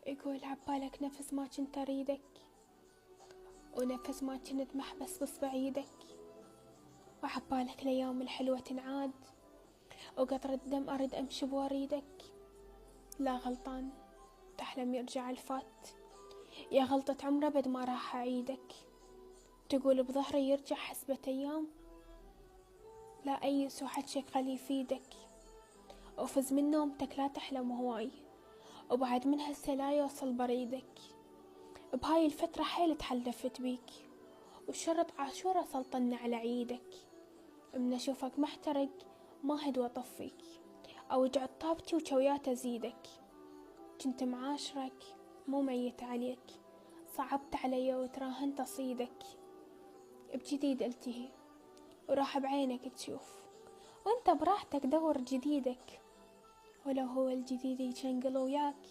يقول عبالك نفس ما كنت أريدك، ونفس ما كنت محبس بصبع ايدك، وعبالك الأيام الحلوة تنعاد، وقطر الدم أرد أمشي بوريدك. لا غلطان تحلم يرجع الفات، يا غلطة عمره بد ما راح أعيدك. تقول بظهري يرجع حسبة أيام، لا أيس وحجك خلي يفيدك. وفز من نومتك لا تحلم هواي، وبعد من هسه لا يوصل بريدك. بهاي الفترة حيل تحلفت بيك، وشرط عاشورة سلطن على عيدك. من أشوفك محترق ما هد وأطفيك، أو اجعد طابتي وشويات أزيدك. كنت معاشرك مو ميت عليك، صعبت علي وتراهنت أصيدك. بجديد التهي وراح بعينك تشوف، وانت براحتك دور جديدك. ولو هو الجديد يشنقل وياك،